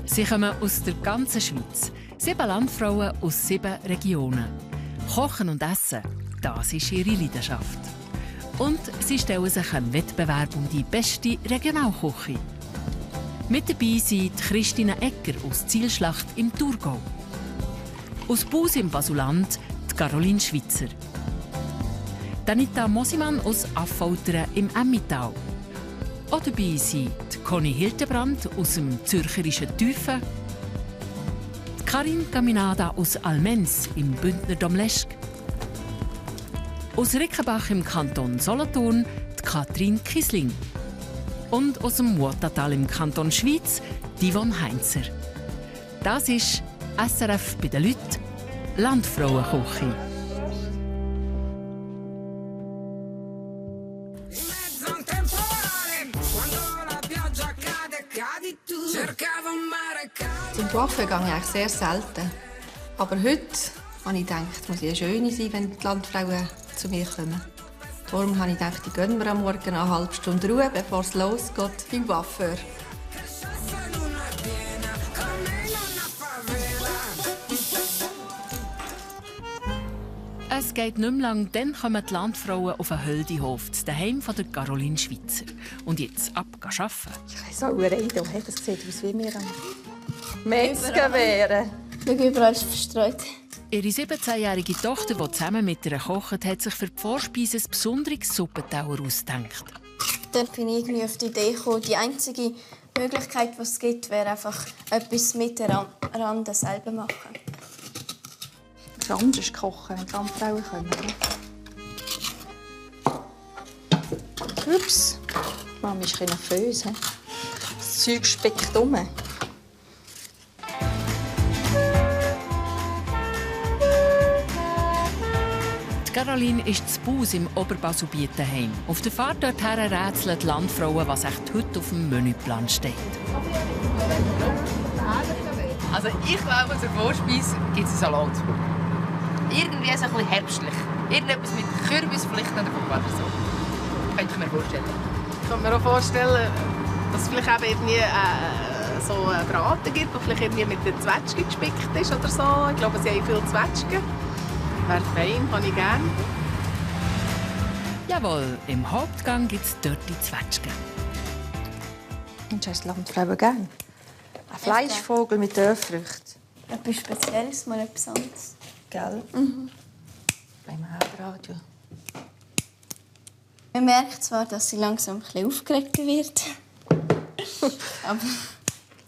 Sie kommen aus der ganzen Schweiz. 7 Landfrauen aus 7 Regionen. Kochen und Essen, das ist ihre Leidenschaft. Und sie stellen sich einem Wettbewerb um die beste Regionalküche. Mit dabei sind Christina Egger aus Zielschlacht im Thurgau. Aus Bus im Basuland die Caroline Schweizer. Anita Mosimann aus Affoltern im Emmental. Auch dabei sind Conny Hildebrand aus dem zürcherischen Tüfen, Karin Caminada aus Almens im Bündner Domleschg, aus Rickenbach im Kanton Solothurn die Katrin Kisling und aus dem Murtatal im Kanton Schwyz die Yvonne Heinzer. Das ist SRF bei den Leuten, Landfrauenküche. Zum Coiffeur gehe ich eigentlich sehr selten. Aber heute habe ich gedacht, es muss ja schön sein, wenn die Landfrauen zu mir kommen. Darum habe ich gedacht, ich gönne mir am Morgen eine halbe Stunde Ruhe, bevor es losgeht beim Coiffeur. Es geht nicht mehr lang, dann kommen die Landfrauen auf einen Höldihof, daheim von der Caroline Schweizer. Und jetzt ab arbeiten. Ich habe so eine Rede, das sieht aus wie wir am Metzger wären. Schau, überall ist verstreut. Ihre 17-jährige Tochter, die zusammen mit ihr kocht, hat sich für die Vorspeise ein besonderes Suppentauer ausgedacht. Dann bin ich irgendwie auf die Idee gekommen, die einzige Möglichkeit, die es gibt, wäre einfach etwas miteinander selber machen. Es ist anders kochen, wenn die Landfrauen kommen. Ups, die Mama ist ein bisschen nervös. Das Zeug spickt um. Caroline ist zu Bus im Oberbaselbiet daheim. Auf der Fahrt dorthin rätseln die Landfrauen, was echt heute auf dem Menüplan steht. Also ich glaube, zur Vorspeise gibt es einen Salat. Irgendwie so ein bisschen herbstlich. Irgendetwas mit Kürbis vielleicht oder oder so. Könnte ich mir vorstellen. Ich könnte mir auch vorstellen, dass es vielleicht eben irgendwie so einen Braten gibt, der vielleicht irgendwie mit den Zwetschgen gespickt ist oder so. Ich glaube, sie haben viele Zwetschgen. Wäre fein, kann ich gerne. Jawohl, im Hauptgang gibt es dort die Zwetschgen. Und hast du Landfrauen gerne? Ein Fleischvogel mit Dörrfrüchten. Etwas Spezielles, mal etwas anderes. Gell? Mhm. Beim Haberradio. Man merkt zwar, dass sie langsam ein bisschen aufgeregter wird. Aber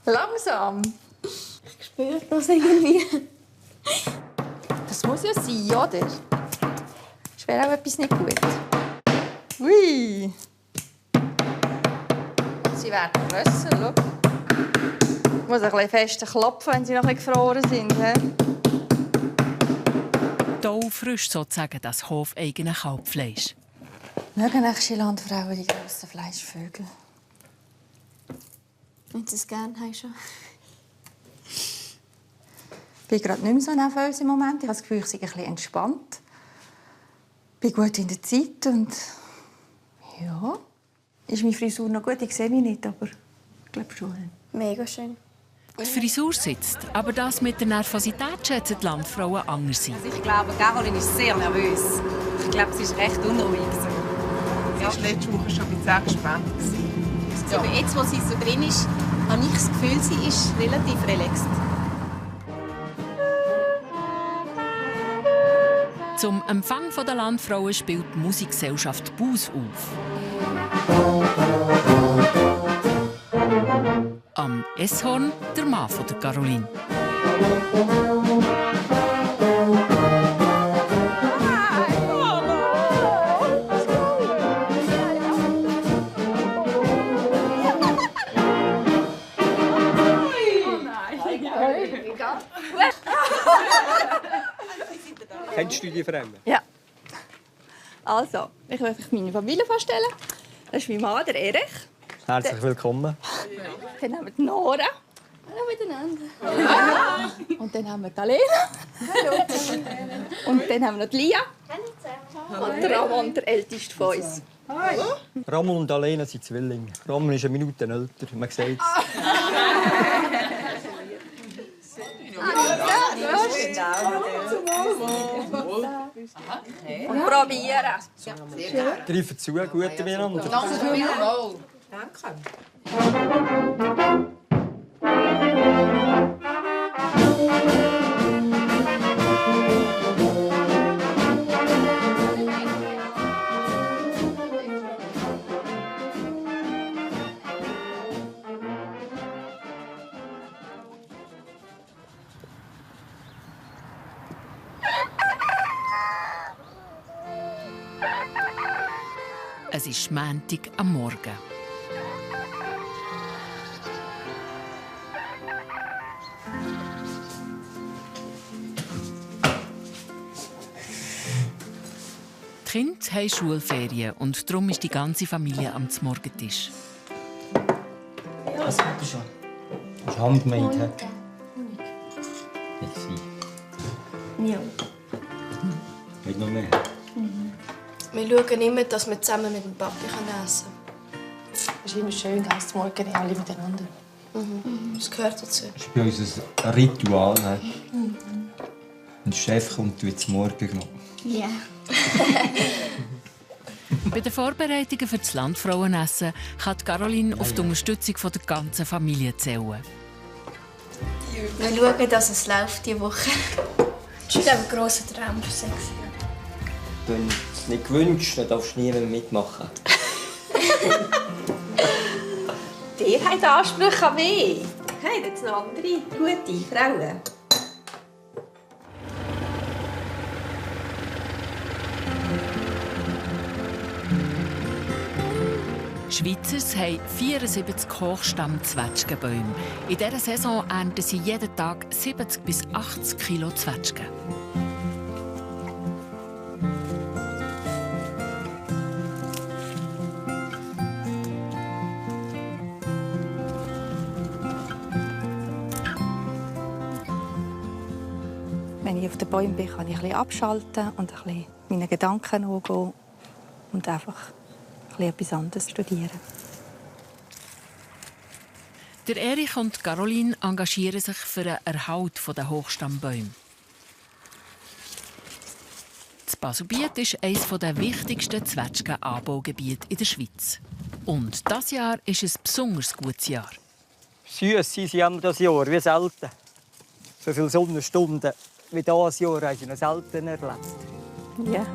Langsam? ich spüre das irgendwie. Das muss ja sein, oder? Es wäre auch etwas nicht gut. Ui! Sie werden grösser, schau. Ich muss ein bisschen fester klopfen, wenn sie noch ein bisschen gefroren sind. He? Taufrisch sozusagen das hofeigene Kalbfleisch. Mögen nächste Landfrauen die grossen Fleischvögel? Wenn sie es gerne haben schon. Ich bin gerade nicht mehr so nervös im Moment. Ich habe das Gefühl, ich sei ein bisschen entspannt. Ich bin gut in der Zeit und ja. Ist meine Frisur noch gut? Ich sehe mich nicht, aber ich glaube schon. Mega schön. Die Frisur sitzt, aber das mit der Nervosität schätzen die Landfrauen anders ein. Ich glaube, Caroline ist sehr nervös. Ich glaube, sie ist recht unruhig. Sie war letzte Woche schon ein bisschen gespannt. Ja. Aber jetzt, wo sie so drin ist, habe ich das Gefühl, sie ist relativ relaxed. Zum Empfang der Landfrauen spielt die Musikgesellschaft Bus auf. Am Esshorn der Mann von der Caroline. Kennst du die Fremden? Ja. Also, ich möchte euch meine Familie vorstellen. Das ist mein Mann, der Erich. Herzlich willkommen. Dann haben wir die Nora. Hallo miteinander. Und dann haben wir die Alena. Hallo. Und dann haben wir noch die Lia. Und der Ramon, der älteste von uns. Hi. Ramon und Alena sind Zwillinge. Ramon ist eine Minute älter, man sieht es. Und probieren. Greifen zu, gut miteinander. Danke vielmals. Es ist Montag am Morgen. Die Kinder haben Schulferien und darum ist die ganze Familie am Morgentisch. Was hat er schon? Das ist handmade. Merci. Ja. Nicht noch mehr? Wir schauen immer, dass wir zusammen mit dem Papi essen können. Es ist immer schön, heisst morgen alle miteinander. Das gehört dazu. Das ist bei uns ein Ritual. Ne? Wenn der Chef kommt, wird es morgen noch. Ja. Bei den Vorbereitungen für das Landfrauenessen kann Caroline auf die Unterstützung der ganzen Familie zählen. Wir schauen, dass es läuft diese Woche. Das ist ein grosser Traum für 6 Jahre. Wenn es nicht gewünscht, dann darfst du niemand mitmachen. Ihr habt Ansprüche an mich. Habt jetzt noch andere gute Frauen? Schweizers haben 74 Hochstamm-Zwetschgenbäume. In dieser Saison ernten sie jeden Tag 70 bis 80 Kilo Zwetschgen. Wenn ich auf den Bäumen bin, kann ich ein bisschen abschalten und ein bisschen meinen Gedanken nachgehen und einfach etwas anderes studieren. Der Erich und Caroline engagieren sich für den Erhalt der Hochstammbäume. Das Baselbiet ist eines der wichtigsten Zwetschgenanbaugebiete in der Schweiz. Und dieses Jahr ist ein besonders gutes Jahr. Süß sind sie das Jahr, wie selten. So viele Sonnenstunden wie dieses Jahr haben sie noch selten erlebt. Ja.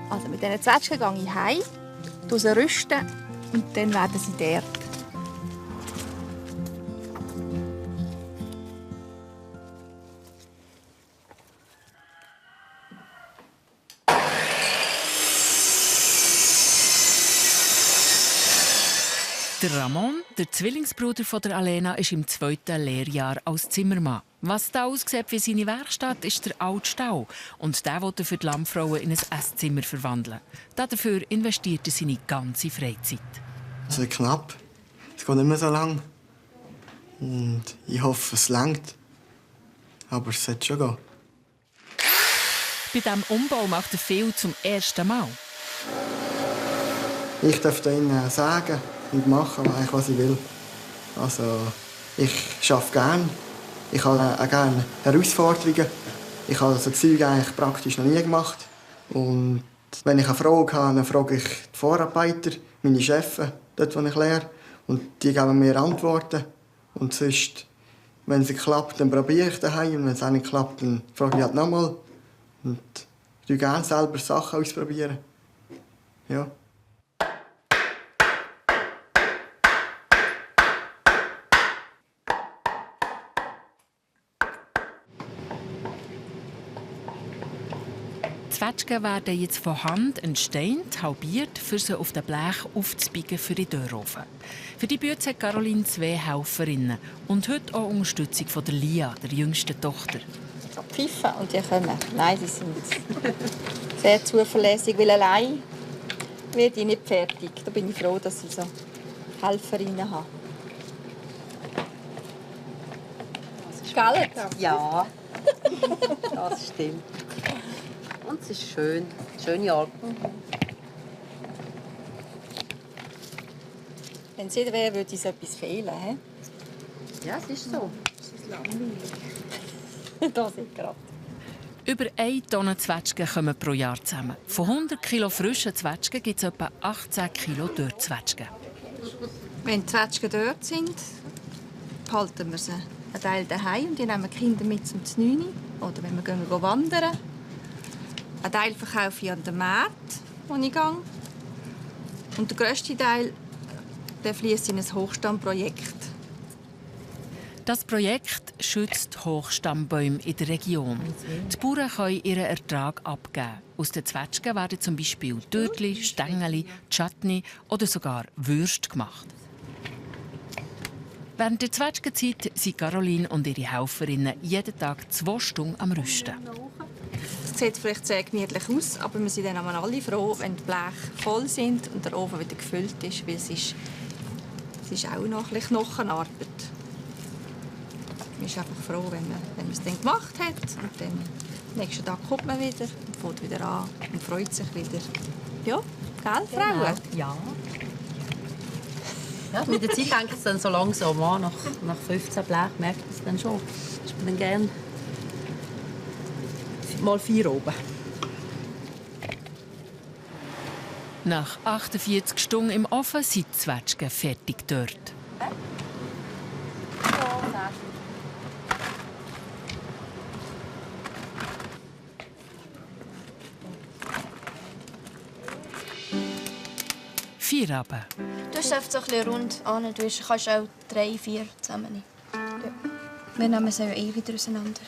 Also mit diesen Zwetschgen gehe ich heim, sie rüsten und dann werden sie dort. Der Ramon, der Zwillingsbruder von der Alena, ist im 2. Lehrjahr als Zimmermann. Was da aussieht wie seine Werkstatt, ist der alte Stall. Und der will er für die Lammfrauen in ein Esszimmer verwandeln. Dafür investiert er seine ganze Freizeit. Es wird knapp. Es geht nicht mehr so lang. Und ich hoffe, es reicht. Aber es sollte schon gehen. Bei diesem Umbau macht er viel zum ersten Mal. Ich darf Ihnen sagen und machen, was ich will. Also, ich arbeite gerne. Ich habe auch gerne Herausforderungen. Ich habe so Zeug eigentlich praktisch noch nie gemacht. Und wenn ich eine Frage habe, dann frage ich die Vorarbeiter, meine Chefs, dort, wo ich lehre. Und die geben mir Antworten. Und sonst, wenn es klappt, dann probiere ich daheim. Und wenn es auch nicht klappt, dann frage ich halt nochmal. Und ich probiere gerne selber Sachen ausprobieren. Ja. Die Zwetschgen werden jetzt von Hand entsteint, halbiert, für sie auf dem Blech aufzubiegen für den Dörrofen. Für die Bütze hat Caroline 2 Helferinnen und heute auch Unterstützung von der Lia, der jüngsten Tochter. So pfiffen und die kommen. Nein, die sind sehr zuverlässig, weil allein werde ich nicht fertig. Da bin ich froh, dass ich so Helferinnen habe. Gell? Ja, das stimmt. Und es ist schön. Schöne Arbeit. Wenn es jeder wäre, würde uns etwas fehlen. He? Ja, es ist so. Es ist langweilig. Das ist gerade. Über 1 Tonne Zwetschgen kommen pro Jahr zusammen. Von 100 Kilo frischen Zwetschgen gibt es etwa 18 Kilo Dörrzwetschgen. Wenn die Zwetschgen dort sind, behalten wir sie einen Teil daheim und die nehmen die Kinder mit zum 9. Oder wenn wir gehen wandern. Einen Teil verkaufe ich an den Märkten, wo ich gehe. Und der grösste Teil fließt in ein Hochstammprojekt. Das Projekt schützt Hochstammbäume in der Region. Die Bauern können ihren Ertrag abgeben. Aus den Zwetschgen werden zum Beispiel Törtli, Stängeli, Chutney oder sogar Würste gemacht. Während der Zwetschgenzeit sind Caroline und ihre Helferinnen jeden Tag 2 Stunden am Rüsten. Es sieht vielleicht sehr gemütlich aus, aber wir sind dann alle froh, wenn die Bleche voll sind und der Ofen wieder gefüllt ist, weil es ist auch noch ein bisschen Knochenarbeit. Man ist einfach froh, wenn man es dann gemacht hat. Und dann am nächsten Tag kommt man wieder und fängt wieder an und freut sich wieder. Ja, gell, Frauen? Ja. Ja, mit der Zeit denke ich dann so langsam an. Nach 15 Blechen merkt man es dann schon. Ich bin dann gerne mal 4 oben. Nach 48 Stunden im Ofen sind die Zwetschgen fertig dort. Feierabend. Du hast einfach so ein bisschen rund an. Du kannst auch 3, 4 zusammennehmen. Ja. Wir nehmen es ja wieder auseinander.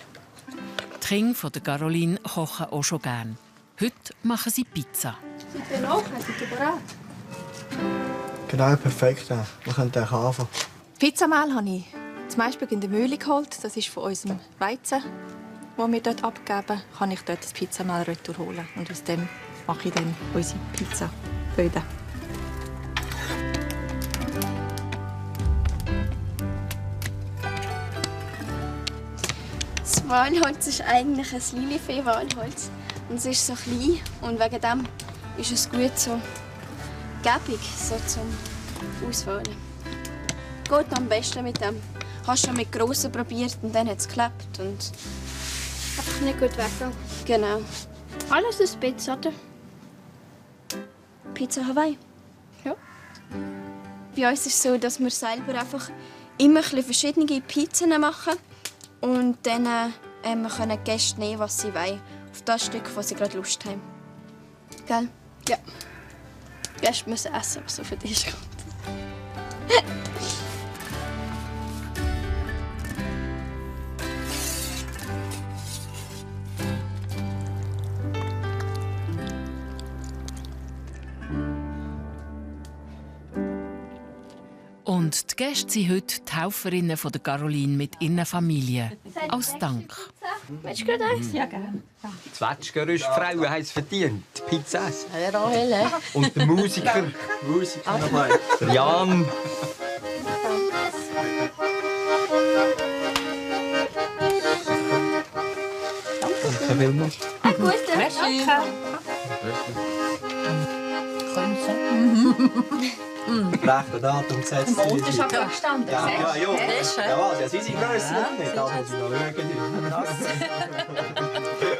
Die Kinder von Caroline kochen auch schon gern. Heute machen sie Pizza. Seid ihr noch? Seid ihr bereit? Genau, perfekt. Wir können dann anfangen. Pizzamehl habe ich zum Beispiel in der Mühle geholt. Das ist von unserem Weizen, das wir dort abgeben. Kann ich dort das Pizzamehl retour holen. Und aus dem mache ich dann unsere Pizzaböden. Das Walholz ist eigentlich ein Lilifee-Walholz. Und es ist so klein und wegen dem ist es gut so gebig, so zum Auswählen. Geht am besten mit dem. Hast schon mit grossen probiert und dann hat es geklappt und einfach nicht gut weggegangen. Genau. Alles ist Pizza, oder? Pizza Hawaii. Ja. Bei uns ist es so, dass wir selber einfach immer ein bisschen verschiedene Pizzen machen und dann können die Gäste nehmen, was sie wollen. Auf das Stück, das sie gerade Lust haben. Gell? Ja. Die Gäste müssen essen, was auf den Tisch kommt. Und die Gäste sind heute die Helferinnen von Caroline mit ihren Familien. Als Dank. Willst du gerade eins? Ja, gerne. Zwetschgenrüstfrauen haben es verdient. Pizza essen. Ja, Rahel. Und der Musiker. Nochmal. Der Jan. Danke vielmals. Ein guter. Merci. Rechter Datum gesetzt. Im Mond ist aber gestanden. Ja, ja. Siehst du? Ja, was? Ja, sie sind grösser. Nicht, da muss ich noch schauen.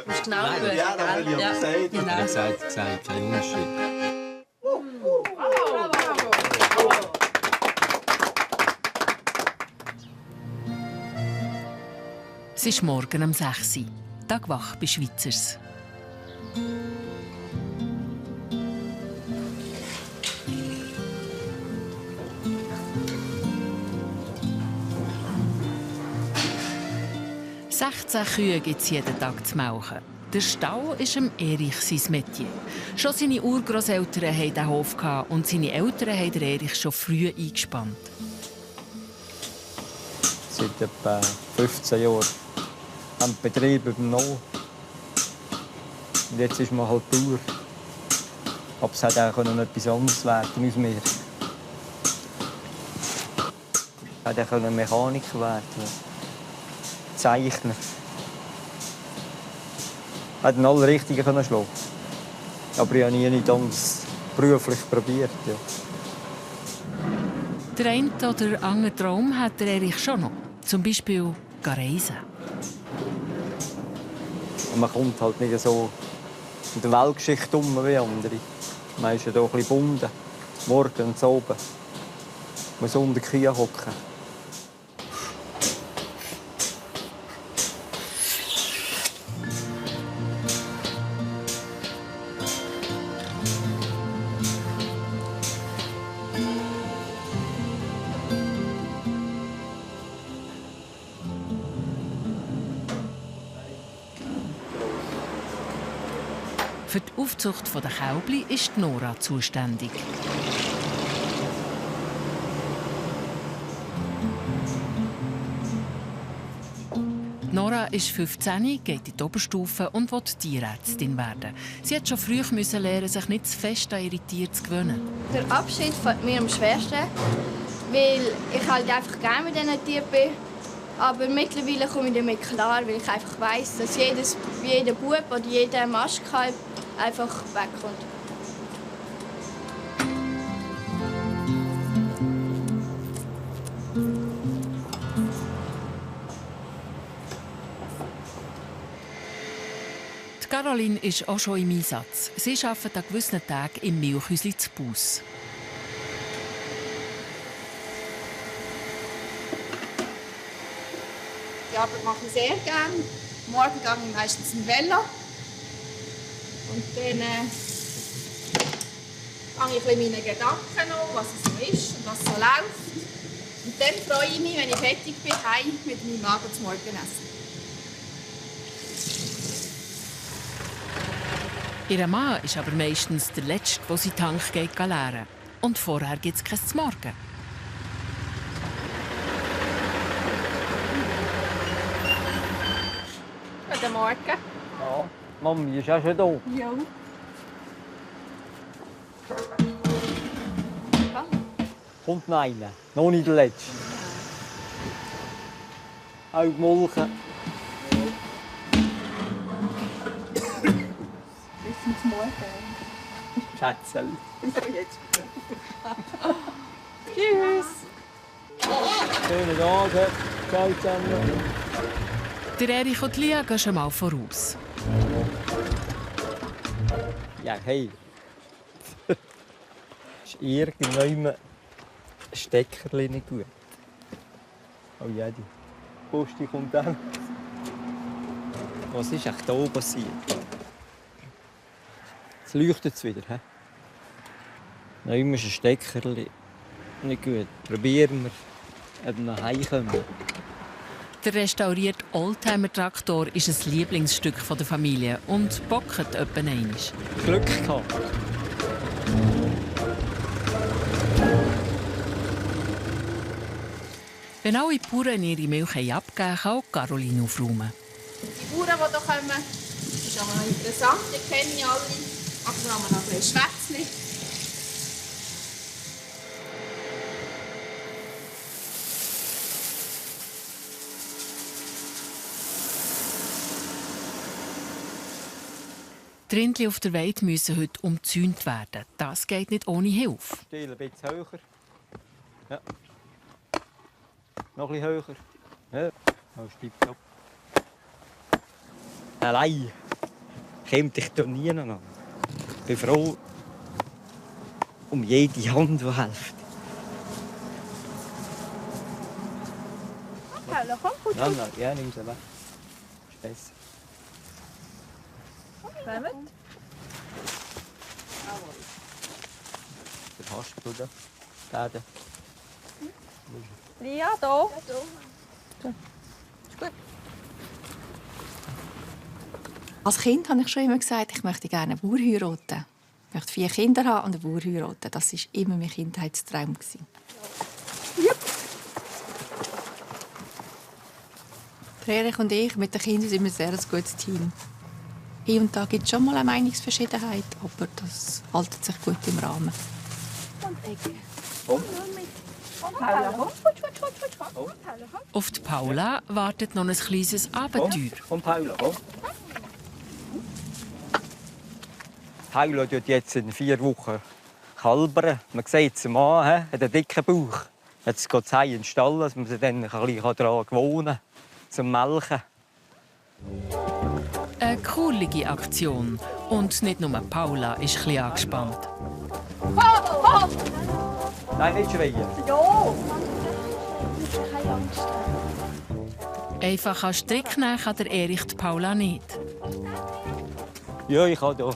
Du musst genau Nein, schauen. ja, das habe ich ja gesagt. Genau. Ich habe gesagt, kein Unterschied. Es ist morgen um 6 Uhr. Tagwach bei Schweizers. «16 Kühe gibt es jeden Tag zu melken. Der Stall ist Erich sein Metier. Schon seine Urgroßeltern hatten diesen Hof und seine Eltern haben Erich schon früh eingespannt. Seit etwa 15 Jahren am Betrieb übernommen. Und jetzt ist man halt Bauer. Aber es hätte auch noch etwas anderes werden aus mir. Es hätte auch Mechaniker werden. Zeichner. Ich hätte alle Richtungen schlagen. Aber ich habe nie nichts anderes beruflich probiert. Ja. Der eine oder andere Traum hat der Erich schon noch. Zum Beispiel reisen. Und man kommt halt nicht so in der Weltgeschichte um wie andere. Man ist ja hier ein bisschen gebunden. Morgen und oben. Man muss unter die Kühe hocken. Für die Aufzucht der Kälbli ist Nora zuständig. Nora ist 15, geht in die Oberstufe und will Tierärztin werden. Sie hat schon früh lernen, sich nicht zu fest an ihre Tiere zu gewöhnen. Der Abschied fällt mir am schwersten, weil ich halt einfach gerne mit diesen Tieren bin. Aber mittlerweile komme ich damit klar, weil ich einfach weiss, dass jeder Bub oder jeder Mastkalb einfach wegkommt. Caroline ist auch schon im Einsatz. Sie arbeitet an gewissen Tagen im Milchhäuschen zu Bus. Die Arbeit mache ich sehr gerne. Morgen gehe ich meistens in Velo. Und dann fange ich meine Gedanken an, was es so ist und was so läuft. Und dann freue ich mich, wenn ich fertig bin, heim mit meinem Magen zum Morgenessen. Ihr Mann ist aber meistens der Letzte, der sie Tank geht leeren. Und vorher gibt es kein Morgen. Guten Morgen. Ja, Mami ist auch schon da. Ja. Kommt noch einer. Noch nicht der Letzte. Auch Molken. Bis zum Morgen. Schätzel. Tschüss. Schönen Abend. Ciao zusammen. Der Erich und Lia gehen schon mal voraus. Ja, hey. Ist irgendwann ein Steckerli nicht gut? Oh ja, die Posti kommt dann. Was ist echt hier passiert? Jetzt leuchtet es wieder. Nein, ist ein Steckerli nicht gut. Probieren wir, ob wir nach Hause kommen. Der restaurierte Oldtimer-Traktor ist ein Lieblingsstück der Familie und bockt etwa einmal. Glück gehabt. Wenn alle Bauern ihre Milch abgeben, kann auch Caroline aufräumen. Die Bauern, die hier kommen, ist auch noch interessant. Die kennen ja alle. Also haben wir noch ein bisschen Schwätzchen. Die Rindchen auf der Weide müssen heute umzäunt werden. Das geht nicht ohne Hilfe. Still ein bisschen höher. Ja. Noch ein bisschen höher. Ja. Oh, tipptopp. Allein kommt ich hier nie an. Ich bin froh um jede Hand, die hilft. Paula, komm, gut. Nein, nein, ja, nimm sie weg. Ist besser. Kommt. Der hast du da. Der da. Lia, hier. Ist gut. Als Kind habe ich schon immer gesagt, ich möchte gerne einen Bauer heiraten. Ich möchte 4 Kinder haben und einen Bauer heiraten. Das war immer mein Kindheitstraum. Yep. Erich und ich mit den Kindern sind wir ein sehr gutes Team. Hier und da gibt es schon mal eine Meinungsverschiedenheit, aber das hält sich gut im Rahmen. Und Ecke. Oh. Auf die Paula wartet noch ein kleines Abenteuer. Komm, Paula, komm. Paula tut jetzt in 4 Wochen kalbern. Man sieht es am Mann, hat einen dicken Bauch. Jetzt geht es heim in den Stall, dass man dann ein bisschen daran gewöhnen kann, zum Melken. Eine coole Aktion. Und nicht nur Paula ist ein bisschen angespannt. Nein, nicht schreien. Ja! Keine Angst. Einfach an Strick nehmen kann der Erich die Paula nicht. Ja, ich habe hier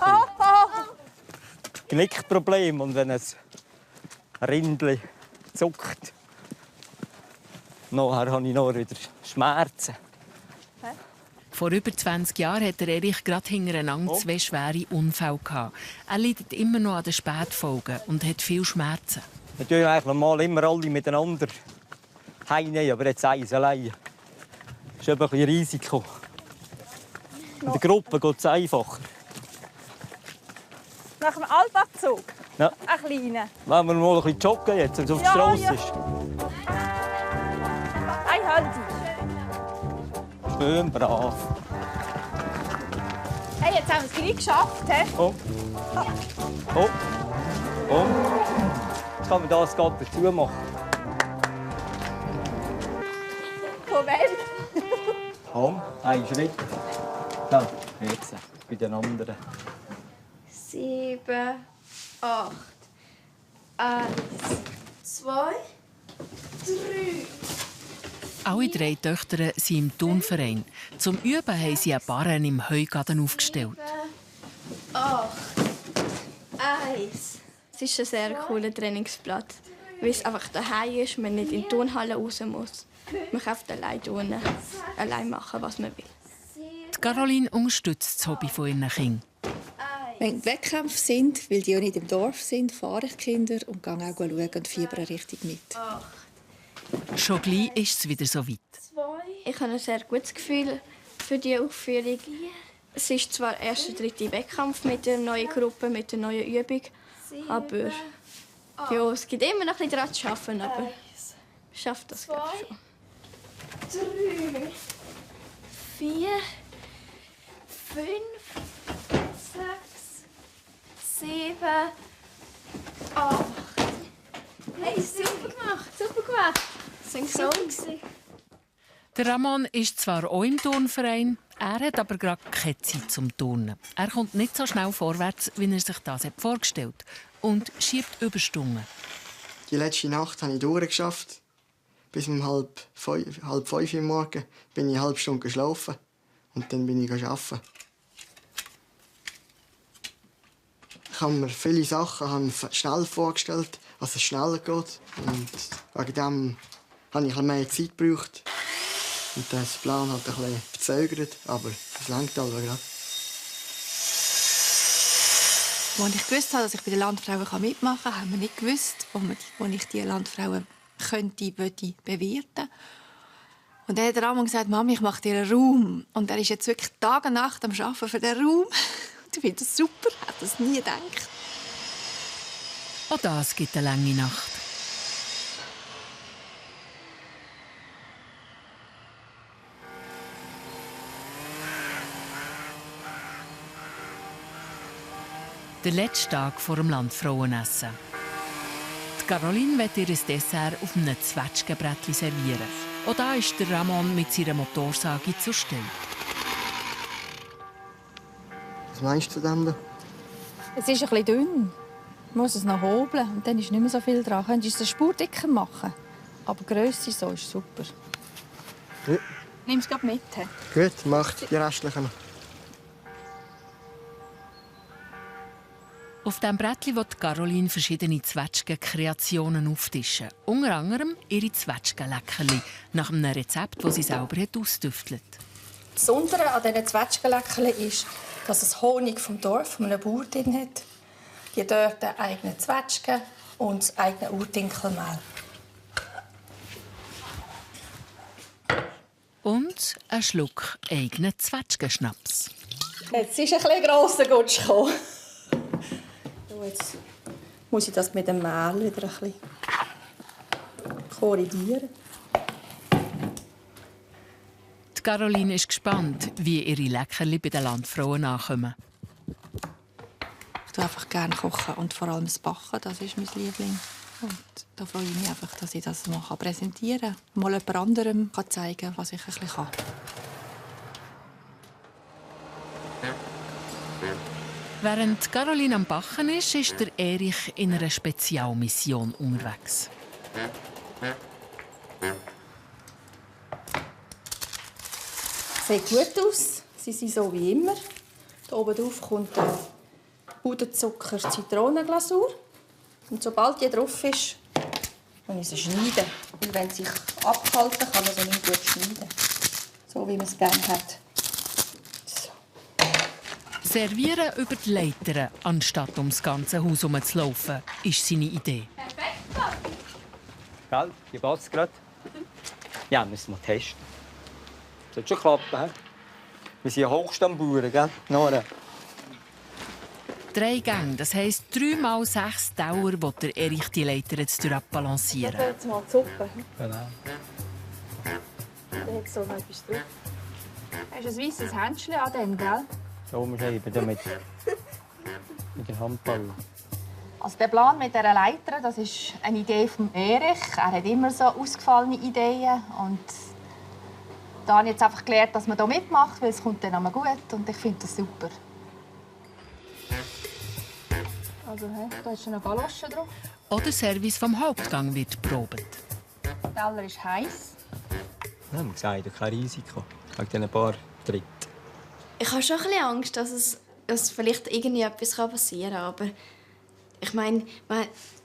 Genickprobleme. Und wenn ein Rindchen zuckt, nachher habe ich noch wieder Schmerzen. Vor über 20 Jahren hatte Erich gerade hintereinander 2 schwere Unfälle gehabt. Er leidet immer noch an den Spätfolgen und hat viel Schmerzen. Wir tun eigentlich normal immer alle miteinander heimnehmen, aber jetzt eins allein. Das ist eben ein bisschen Risiko. In der Gruppe geht es einfacher. Nach dem Alpabzug? Ja. Ein kleiner. Wenn wir mal ein bisschen joggen jetzt, wenn es auf der Straße ist. Ein Handy. Schön brav. Hey, jetzt haben wir es gleich geschafft. He? Oh. Oh. Oh. Jetzt kann man das gerade dazu machen. Von wem? Komm, ein Schritt. Dann, jetzt bei den anderen. 7, 8, 1, 2, 3. Alle 3 Töchter sind im Turnverein. Zum Üben haben sie eine Barren im Heugaden aufgestellt. 8, 1. Es ist ein sehr cooler Trainingsplatz, weil es einfach daheim ist, man nicht in die Turnhalle raus muss. Man kann allein turnen, allein machen, was man will. Die Caroline unterstützt das Hobby von ihren Kindern. Wenn die Wettkämpfe sind, weil die ja nicht im Dorf sind, fahre ich die Kinder und gehe auch schauen und fiebere richtig mit. Schon gleich ist es wieder so weit. Ich habe ein sehr gutes Gefühl für diese Aufführung. Es ist zwar erst der 3. Wettkampf mit der neuen Gruppe, mit der neuen Übung, aber ja, es gibt immer noch ein bisschen daran zu arbeiten, aber ich schaffe das glaube ich schon. 3, 4, 5, 6, 7, 8. Hey, super gemacht, super gemacht. Synchron. Der Ramon ist zwar auch im Turnverein, er hat aber gerade keine Zeit zum Turnen. Er kommt nicht so schnell vorwärts, wie er sich das vorgestellt hat, und schiebt Überstunden. Die letzte Nacht habe ich durchgeschafft. Bis um halb 5 Uhr morgens bin ich eine halbe Stunde geschlafen. Und dann bin ich arbeiten. Ich habe mir viele Sachen schnell vorgestellt, dass es schneller geht. Und wegen dem habe ich mehr Zeit gebraucht. Und der Plan hat ein bisschen verzögert, aber es reicht aber gerade. Als ich gewusst habe, dass ich bei den Landfrauen mitmachen kann, haben wir nicht gewusst, wo ich die Landfrauen bewerten könnte. Und dann hat der Ramon gesagt, Mami, ich mache dir einen Raum. Und er ist jetzt wirklich Tag und Nacht am Arbeiten für diesen Raum. Ich finde das super, ich hätte das nie gedacht. Auch das gibt eine lange Nacht. Der letzte Tag vor dem Landfrauenessen. Die Caroline will ihr Dessert auf einem Zwetschgenbrettchen servieren. Auch da ist der Ramon mit seiner Motorsage zur Stelle. Was meinst du denn? Es ist ein bisschen dünn. Man muss es noch hobeln und dann ist nicht mehr so viel dran. Könntest du es eine Spur dicker machen. Aber die Grösse so ist super. Ja. Nimm es mit. Gut, mach die restlichen noch. Auf diesem Brettchen will Caroline verschiedene Zwetschgen-Kreationen auftischen. Unter anderem ihre Zwetschgenleckerli nach einem Rezept, das sie selber ausgetüftelt hat. Das Besondere an diesen Zwetschgenleckerli ist, dass es Honig vom Dorf, von einem Bauer drin hat. Die dort eigene Zwetschgen und das eigene Urdinkelmehl. Und ein Schluck eigenen Zwetschgenschnaps. Jetzt ist ein bisschen grosser Gutsch gekommen. Jetzt muss ich das mit dem Mehl wieder ein bisschen korrigieren. Die Caroline ist gespannt, wie ihre Leckerli bei den Landfrauen ankommen. Ich tue einfach gerne kochen und vor allem das Backen, das ist mein Liebling. Und da freue ich mich einfach, dass ich das mal präsentieren kann. Mal jemand anderem zeigen kann, was ich ein bisschen kann. Während Caroline am Bachen ist der Erich in einer Spezialmission unterwegs. Sieht gut aus. Sie sind so wie immer. Hier oben drauf kommt Puderzucker-Zitronenglasur. Und sobald die drauf ist, kann ich sie schneiden. Weil wenn sie sich abhalten, kann man sie nicht gut schneiden. So wie man es gerne hat. So. Servieren über die Leitern, anstatt ums ganze Haus herumzulaufen, ist seine Idee. Gell? Wie geht's gerade? Ja, müssen wir testen. Sollte schon klappen, he? Wir sind Hochstammbauern, gell? Nora. 3 Gänge, das heisst 3 mal 6 Dauer, will der Erich die Leiter jetzt balancieren. Jetzt mal die Suppe. Genau. Da hat so noch etwas drauf. Hast du ein weisses Händchen an dem, gell? Da oben schreiben, da mit der Handball. Also der Plan mit dieser Leiter, das ist eine Idee von Erich. Er hat immer so ausgefallene Ideen. Und da habe ich jetzt einfach gelernt, dass man hier mitmacht, weil es kommt dann immer gut. Und ich finde das super. Also, da ist eine Galosche drauf. Auch der Service vom Hauptgang wird probiert. Der Teller ist heiß. Ja, man sagt, kein Risiko. Wegen diesen paar Tritten. Ich habe schon ein bisschen Angst, dass vielleicht irgendwie etwas passieren kann. Aber ich meine,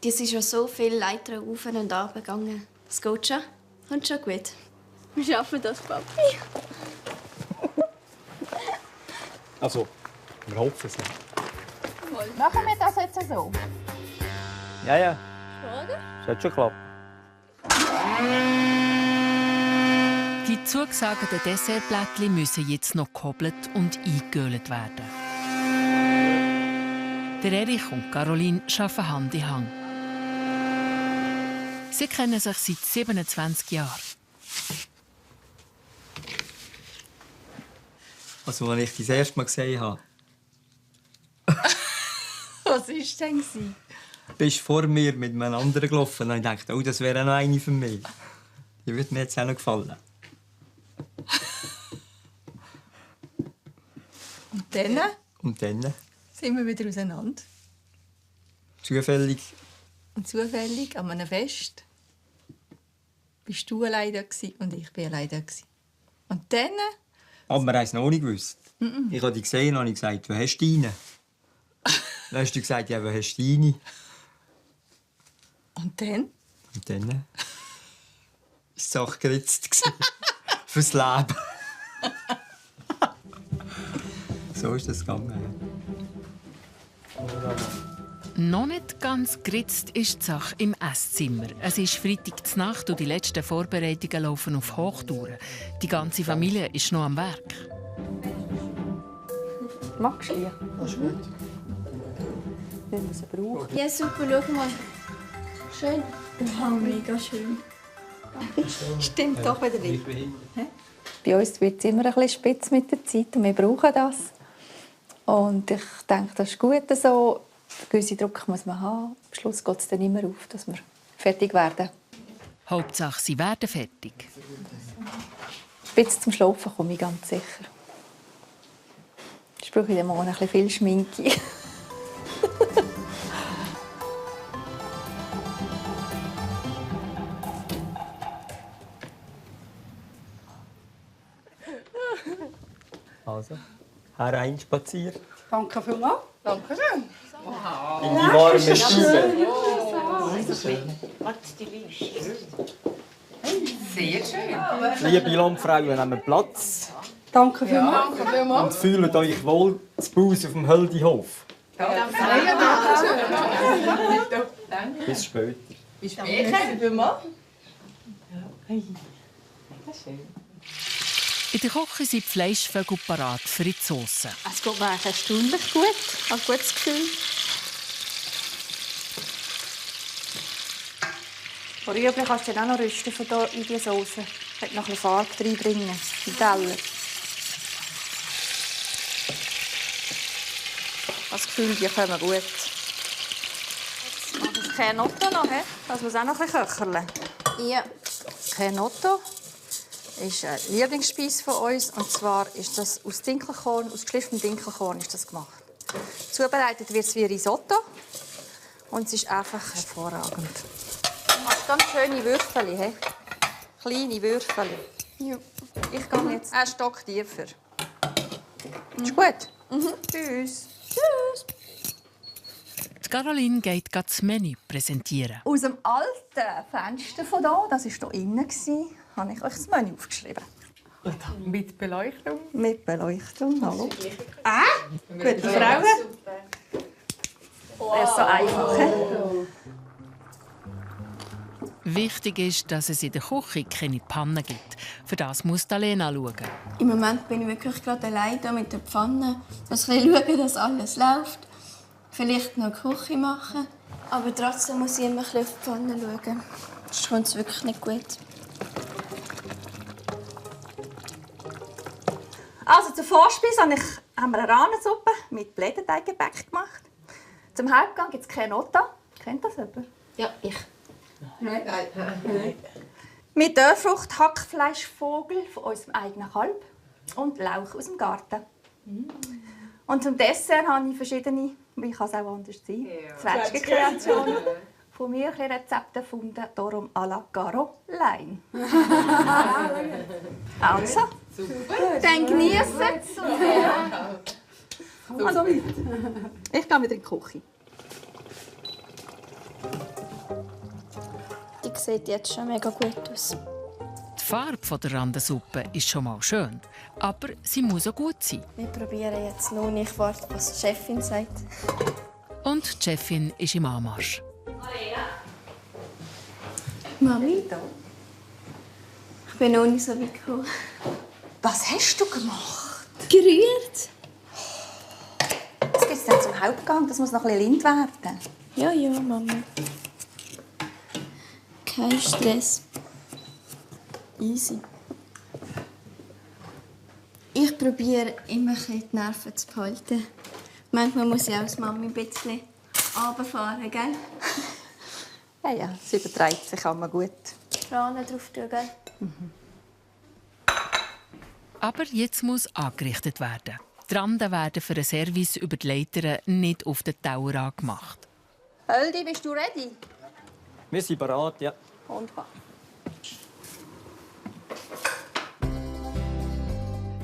es ist schon so viele Leitern auf und ab gegangen. Das geht schon. Kommt schon gut. Wir schaffen das, Papi. Also, wir hoffen es nicht. Machen wir das jetzt so? Ja, ja. Sollte schon klappen. Die zugesagten Dessertblättchen müssen jetzt noch gehobelt und eingegölt werden. Der Erich und Caroline arbeiten Hand in Hand. Sie kennen sich seit 27 Jahren. Also, als ich das erste Mal gesehen habe, Was war denn? bist du vor mir mit einem anderen gelaufen und ich dachte, oh, das wäre noch eine für mich. Die würde mir jetzt auch noch gefallen. Und dann sind wir wieder auseinander. Zufällig. Und zufällig an einem Fest bist du allein da und ich bin allein da. Und dann... Aber wir haben es noch nicht gewusst. Ich habe dich gesehen und habe gesagt, wo hast du deine? Dann hast du gesagt, ja, wo hast du deine? Und dann? Und dann war die Sache geritzt. Fürs Leben. So ist das gegangen. Noch nicht ganz geritzt ist die Sache im Esszimmer. Es ist Freitagnacht und die letzten Vorbereitungen laufen auf Hochtouren. Die ganze Familie ist noch am Werk. Magst du die? Das ist gut. Wenn wir sie brauchen. Ja, super, schau mal. Schön. Ja, mega schön. Stimmt doch wieder nicht. Bei uns wird es immer ein bisschen spitz mit der Zeit und wir brauchen das. Und ich denke, das ist gut so. Einen gewissen Druck muss man haben. Am Schluss geht es dann immer auf, dass wir fertig werden. Hauptsache, sie werden fertig. Spitz zum Schlafen komme ich ganz sicher. Ich brauche in den Morgen ein bisschen viel Schminke. Also, hereinspaziert. Danke vielmals. Danke schön. In die warme Stube. Sehr schön. Liebe Landfrauen, nehmen Platz Danke vielmals. Danke vielmals. und fühlt euch wohl zu Hause auf dem Höldihof. Danke schön. Bis später. Bis später. Danke vielmals. In der Küche sind die Fleischvögel parat für die Sauce. Es geht mir eigentlich erstaunlich gut. Ich habe ein gutes Gefühl. Rüebli kannst du dann auch noch rüsten von hier in die Sauce. Ich möchte noch ein bisschen Farbe reinbringen. In Teller. Ich habe das Gefühl, die kommen gut. Jetzt mache ich Kernotto noch, he? Das muss auch noch ein bisschen köcheln. Ja. Kernotto ist eine Lieblingsspeise von uns. Und zwar ist das aus Dinkelkorn, aus geschliffenem Dinkelkorn ist das gemacht. Zubereitet wird es wie Risotto. Und es ist einfach hervorragend. Du machst ganz schöne Würfel, he? Kleine Würfel. Ja. Ich gehe jetzt einen Stock tiefer. Ist gut? Tschüss. Tschüss. Die Caroline geht das Menü präsentieren. Aus dem alten Fenster von hier, das war hier innen, habe ich euch das Menü aufgeschrieben. Mit Beleuchtung? Mit Beleuchtung, hallo. Gute Frauen. Wäre so einfach. Wichtig ist, dass es in der Küche keine Pfanne gibt. Für das muss Lena schauen. Im Moment bin ich wirklich gerade allein hier mit der Pfanne. Ich muss schauen, dass alles läuft. Vielleicht noch die Küche machen. Aber trotzdem muss ich immer ein bisschen auf die Pfanne schauen. Sonst kommt es wirklich nicht gut. Also zur Vorspeise haben wir eine Rahmensuppe mit Blätterteiggebäck gemacht. Zum Hauptgang gibt es Kernotto. Kennt das jemand? Ja, ich. Nein. Mit Dörrfrucht, Hackfleischvogel von unserem eigenen Kalb und Lauch aus dem Garten. Und zum Dessert habe ich verschiedene, wie kann es auch anders sein, Zwetschgenkreationen von mir ein Rezepte gefunden, darum à la Caroline. Also, dann genießen es. Also, ich gehe wieder in die Küche. Die sieht jetzt schon mega gut aus. Die Farbe der Randensuppe ist schon mal schön, aber sie muss auch gut sein. Wir probieren jetzt noch nicht, was die Chefin sagt. Und die Chefin ist im Anmarsch. Mami? Ich bin noch nicht so weit gekommen. Was hast du gemacht? Gerührt? Das gibt es dann zum Hauptgang. Das muss noch ein bisschen lind werden. Ja, Mami. Kein Stress. Easy. Ich probiere immer ein bisschen die Nerven zu behalten. Manchmal muss ich auch als Mami ein bisschen runterfahren, gell? Ja, es übertreibt sich immer gut. Fahnen drauf tun, gell? Aber jetzt muss angerichtet werden. Die Randen werden für einen Service über die Leiter nicht auf den Tower angemacht. Höldi, bist du ready? Wir sind bereit, ja. Wunderbar.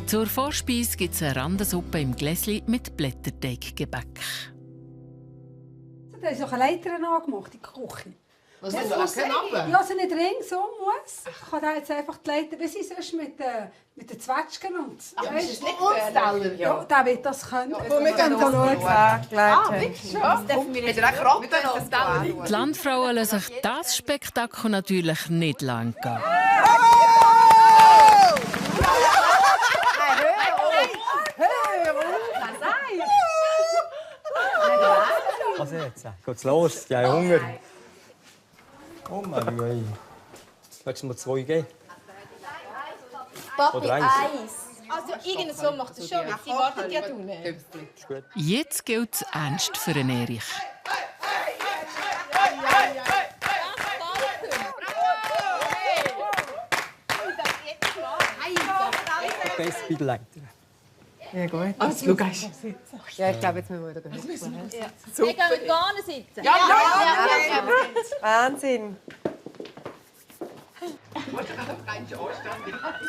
Zur Vorspeise gibt es eine Randensuppe im Gläschen mit Blätterteiggebäck. Da ist noch eine Leiter angemacht in der Küche. Was ist das? Ja, so nicht ringsum muss. Ich kann da jetzt einfach die Leiter, wie sie sonst mit den Zwetschgen und so. Ja, ist das nicht Teller? Ja, der wird das können. Ja, wir können das schauen. wirklich schon? Das dürfen wir jetzt auch Rappen. Die Landfrauen lassen sich das Spektakel natürlich nicht lang gehen. Was jetzt? Geht's los? Die haben Hunger. Oh Marie. Willst du mir 2 geben? Papi, Oder eins? Also irgend so macht es schon, sie wartet ja unten. Jetzt gilt es ernst für den Erich. Best bei der Leiter. Ja, gut. Also, schau einmal. Ja, ich glaube, jetzt müssen wir wieder gehen. Wir gehen gerne sitzen. Ja. Wahnsinn.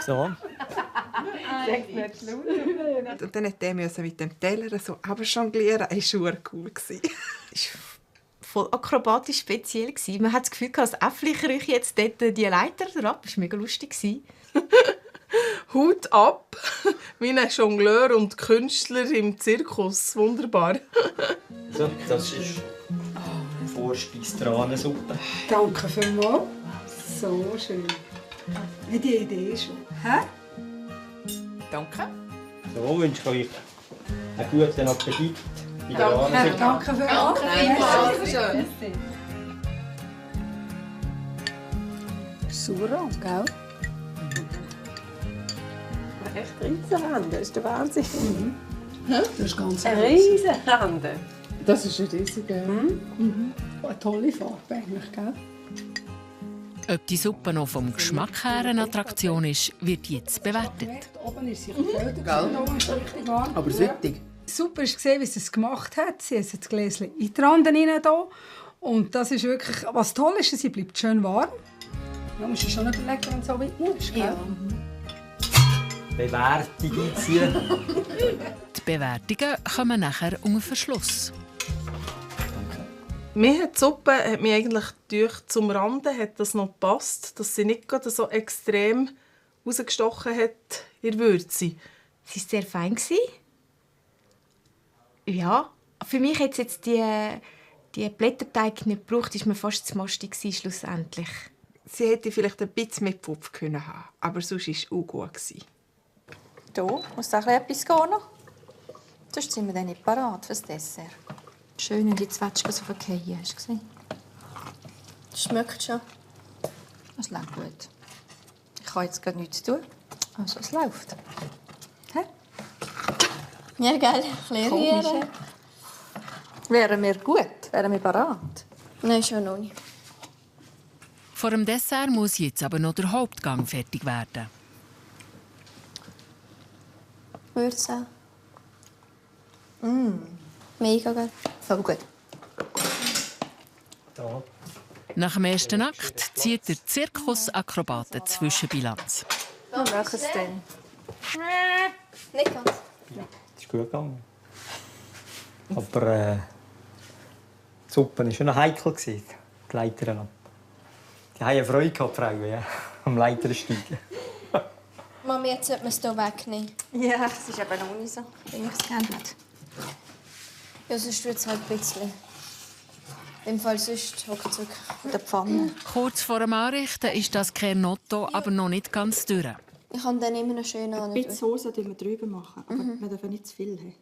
So. Und dann musste er mit dem Teller so aber jonglieren. Das war cool. Es war voll akrobatisch speziell. Man hat das Gefühl, das Äffli kriecht jetzt dort die Leiter herab. Das war mega lustig. Hut ab, wie ein Jongleur und Künstler im Zirkus. Wunderbar. So, das ist Vorspeise die Rahmensuppe. Danke vielmals. So schön. Wie die Idee schon. Hä? Danke. So wünsche ich euch einen guten Appetit bei der Rahmensuppe. Danke vielmals. Schön. Sauer, gell? Echt Riesenrande, das ist der Wahnsinn. Das ist ganz Ein Riesenrande. Das ist ein riesiger. Eine tolle Farbe eigentlich, gell? Ob die Suppe noch vom Geschmack her eine Attraktion ist, wird jetzt bewertet. Oben ist sie gefüllt, richtig warm. Aber süttig. Super ist gesehen, wie sie es gemacht hat. Sie hat das Gläschen in die Rande rein hier. Und das ist wirklich, was toll ist, sie bleibt schön warm. Da musst du schon überlegen, wenn es so weit muss. Ja. Bewertung einziehen. Die Bewertungen kommen nachher unter Verschluss. Mir hat die Suppe hat mir eigentlich durch zum Rande hat das noch gepasst, dass sie nicht gerade so extrem rausgestochen hat in der Würze. Sie war sehr fein. Ja, für mich hat jetzt die Blätterteig nicht gebraucht, ist mir fast zu mastig schlussendlich. Sie hätte vielleicht ein bisschen mehr Pfupf können haben, aber sonst war es auch gut. Da muss auch etwas gehen noch. Sonst sind wir dann nicht parat für das Dessert. Schön in die Zwetschgen so verkehren, hast du gesehen? Schmeckt schon. Das läuft gut. Ich habe jetzt gar nichts zu tun. Also es läuft. Hä? Ja, gell? Klärrieren. Wären wir gut? Wären wir parat? Nein, schon noch nicht. Vor dem Dessert muss jetzt aber noch der Hauptgang fertig werden. Würze. Mega geil. Voll gut. Da. Nach dem ersten Akt zieht der Zirkusakrobat eine Zwischenbilanz. Wie machen es denn? Nicht ganz. Das ist gut gegangen. Aber die Suppe war schon heikel, die Leiter ab. Die haben Freude gehabt, die Frauen, ja, am Leitersteigen. Mami, jetzt sollte man es hier wegnehmen. Ja, es ist eben noch nicht so, wie ich es gerne hätte. Ja, sonst wird es halt ein bisschen. Im Fall sonst hockt es wirklich. In der Pfanne. Kurz vor dem Anrichten ist das Kernotto aber noch nicht ganz durch. Ich kann dann immer noch schön an. Ein bisschen Soße wir drüber machen, aber wir dürfen nicht zu viel haben.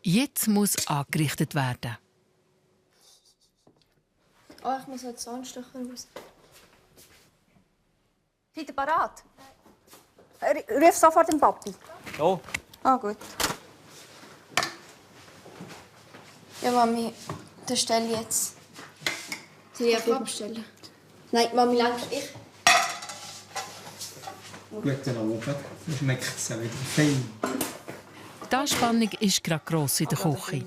Jetzt muss angerichtet werden. Oh, ich muss jetzt Zahnstocher raus. Seid ihr parat? Ruf sofort den Papi. Oh. Ah, gut. Ja, Mami, das stelle ich jetzt. Soll ich einfach abstellen? Nein, Mami, lenk ich. Guten Abend. Schmeckt es wieder fein. Die Anspannung ist gerade gross in der Küche.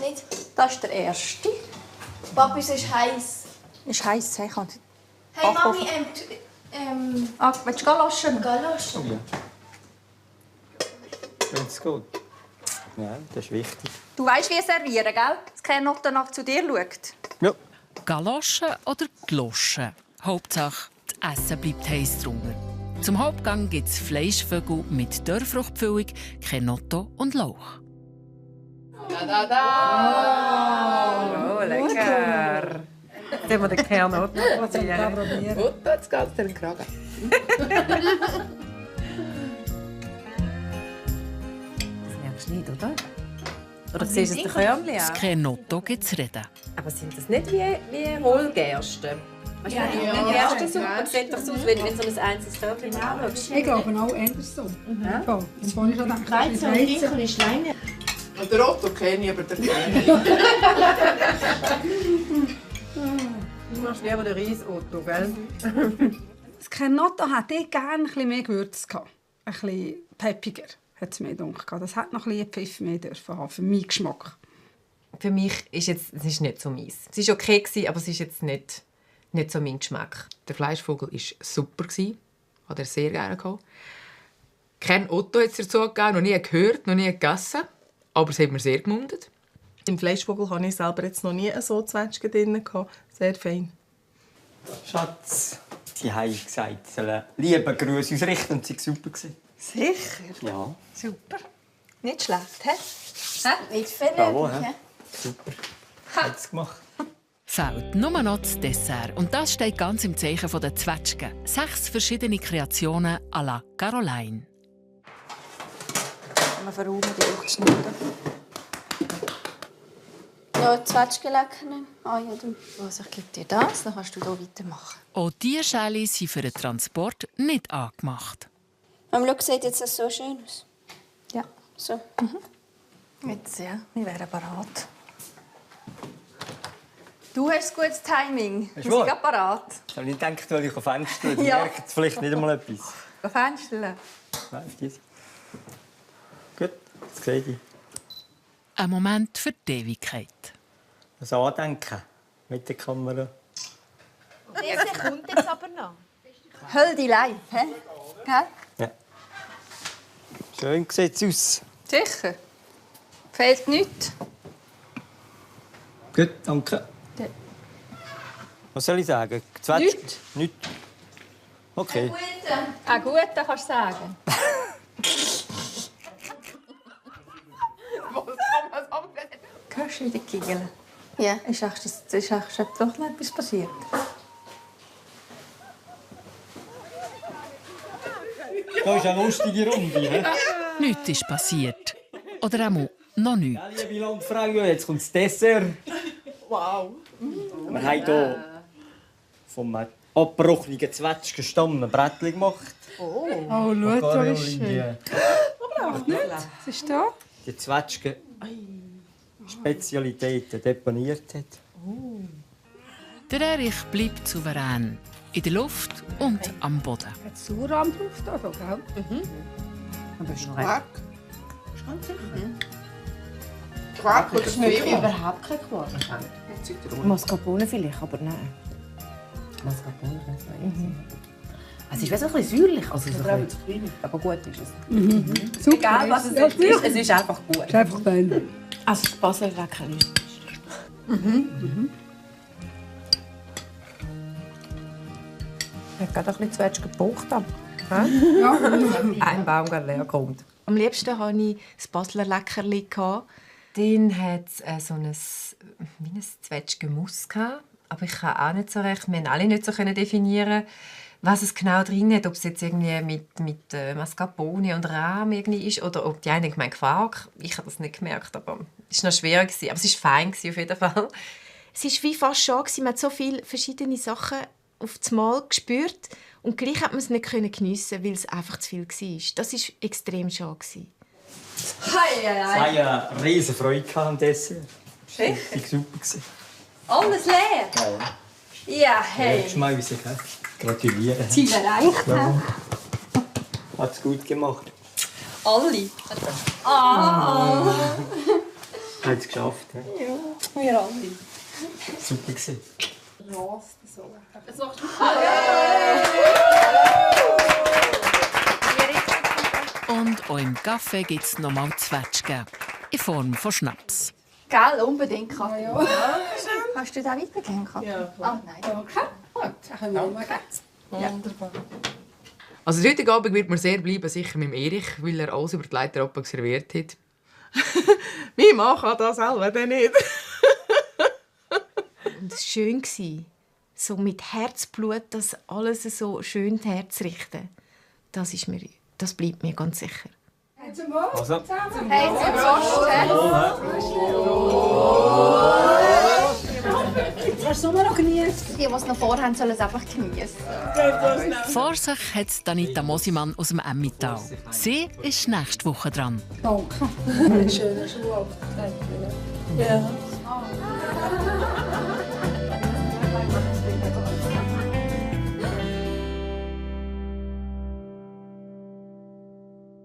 Nicht? Das ist der erste. Papi, es ist heiß. Ist heiß, hey, kann Hey, Mami, willst du Galoschen? Galoschen. Ja. Ganz gut. Ja, das ist wichtig. Du weißt, wie servieren, gell? Das Kernotto nach zu dir schaut. Ja. Galoschen oder Gloschen? Hauptsache, das Essen bleibt heiß drunter. Zum Hauptgang gibt es Fleischvögel mit Dörrfruchtfüllung, Kernotto und Lauch. Oh, lecker. Jetzt haben wir den Kernotto probieren. Und jetzt geht es in den Kragen. Das merkst du nicht, oder? Oder siehst du es den Körnchen Das an? Kernotto gibt es reden. Aber sind das nicht wie Rollgerste? Weißt du, Ja, wenn ja. eine Gerstensuppe sieht doch so aus, wenn so ein einzelnes Körnchen anschaust. Ich glaube auch anders so. Ja. Jetzt wollte ich schon denken, Weizen und Dinkel ist Schleine. Und der Otto kenne ich, aber der kenne ich. Du machst lieber den Reis-Otto, gell? Das Kernotto hätte ich gerne ein bisschen mehr Gewürz gehabt. Ein bisschen peppiger hat es mir gedacht. Das hätte noch ein bisschen Pfiff mehr dürfen haben, für meinen Geschmack. Für mich ist es ist nicht so meins. Es war okay, aber es ist jetzt nicht so mein Geschmack. Der Fleischvogel war super. Hat er sehr gerne gehabt. Kein Otto hat es dazu gegeben, noch nie gehört, noch nie gegessen. Aber es hat mir sehr gemundet. Im Fleischvogel hatte ich selber jetzt noch nie so Zwetschgen drin. Sehr fein. Schatz, sie haben gesagt, sie sollen lieben Grüße ausrichten und sie war super. Sicher? Ja. Super. Nicht schlecht, hä? Nicht viel. Bravo, hä? Super. Hat es gemacht. Fehlt nur noch das Dessert. Und das steht ganz im Zeichen der Zwetschgen. 6 verschiedene Kreationen à la Caroline. Wir verräumen die durchschneiden. Ja, Zwetschgenlecker nehmen. Ah ja, du. Also, ich gebe dir das, dann kannst du hier weitermachen. Auch diese Schäle sind für den Transport nicht angemacht. Schau, sieht jetzt das so schön aus. Ja. So. Jetzt, ja, wir wären bereit. Du hast gutes Timing. Wir sind gerade bereit. Ich habe nicht gedacht, weil ich auf Fenster Ja. merke jetzt vielleicht nicht einmal etwas. Auf Fenster. Nein, auf diese. Gut, jetzt sehe ich. Ein Moment für die Ewigkeit. Das Andenken mit der Kamera. Der kommt jetzt aber noch. Höll die live, hä? Gell? Ja. Schön sieht es aus. Sicher. Fehlt nichts. Gut, danke. Ja. Was soll ich sagen? Nichts. Nichts. Okay. Ein guter kannst du sagen. Hörst du wieder giggeln? Ja. Ist doch noch etwas passiert? Das ist eine lustige Runde. He? Nichts ist passiert. Oder auch noch nichts. Ja, liebe Landfrauen, jetzt kommt das Dessert. Wow. Wir haben hier vom abgebrochenen Zwetschgenstamm ein Brettchen gemacht. Oh, schau, da ist schön. Braucht nicht. Was ist da? Die Zwetschgen-Spezialitäten deponiert hat. Der Erich bleibt souverän. In der Luft und am Boden. Hat Sauerrahm drauf, da, gell? Aber ist noch Quark. Quark oder Zwiebeln? Überhaupt kein Quark. Mascarpone vielleicht, aber nein. Mascarpone kann es nicht. Es ist ein bisschen säuerlich, also so ein bisschen, aber gut ist es. Super. Egal was es ist, es ist einfach gut. Es ist einfach fein. Also das Basellecker ist. Ich habe gerade ein bisschen Zwetschgen gebraucht. Ja. Ein Baum gerade leer kommt. Am liebsten hatte ich das Basler Leckerli. Dann hat es so ein Zwetschgenmus. Aber ich kann auch nicht so recht. Wir haben alle nicht so definieren, was es genau drin hat. Ob es jetzt irgendwie mit Mascarpone und Rahm irgendwie ist oder ob die eine gemeint Quark. Ich habe das nicht gemerkt, aber es war noch schwer. Aber es war fein auf jeden Fall. Es war wie fast schon. Man hat so viele verschiedene Sachen auf das Mal gespürt und gleich hat man es nicht geniessen, weil es einfach zu viel war. Das war extrem schade. Ich hatte eine riesige Freude am Dessert. Sicher? Das war super. Alles leer? Ja. Ja, hey. Schmeisig, he? Gratuliere. Ziel erreicht. Ja. Hat es gut gemacht. Alle. Ah. Hat es geschafft. He? Ja, wir alle. Super gewesen. Und auch im Kaffee gibt es nochmal Zwetschgen. In Form von Schnaps. Gell, unbedingt Kaffee. Ja. Kannst du da weitergehen? Ja. Ah, nein. Okay. Gut, dann können wir mal gehen. Wunderbar. Also heute Abend wird mir sehr bleiben, sicher mit Erich, weil er alles über die Leiter serviert hat. Mein Mann kann das selber nicht. Und es war schön, so mit Herzblut das alles so schön herzurichten. Das bleibt mir ganz sicher. Zum Wohl. Also. Hey, zum Prost. Kannst du noch genießen? Die, die es noch vorhaben, sollen es einfach genießen. Vor sich hat Anita Mosimann aus dem Emmental. Sie ist nächste Woche dran. Danke. Einen schönen Schuh. Ja.